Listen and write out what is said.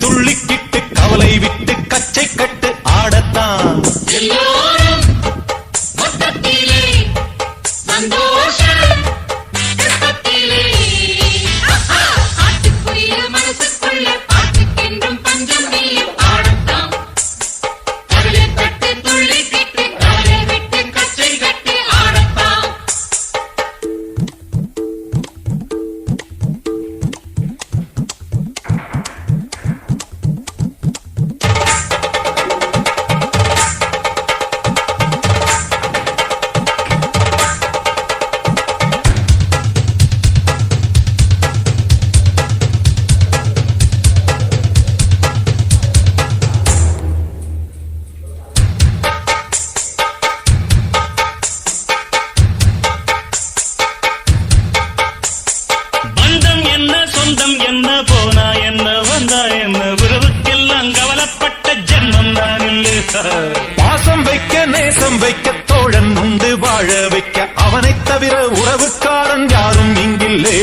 துள்ளிக்கிட்டு கவலை விட்டு கச்சை கட்டு ஆடத்தான் என்ன போனா என்ன வந்தா என்ன உறவுக்கெல்லாம் கவலைப்பட்ட ஜென்மம் தான் இல்லை. பாசம் வைக்க நேசம் வைக்க தோழன் உண்டு வாழ வைக்க அவனைத் தவிர உறவுக்காரன் யாரும் இங்கில்லே.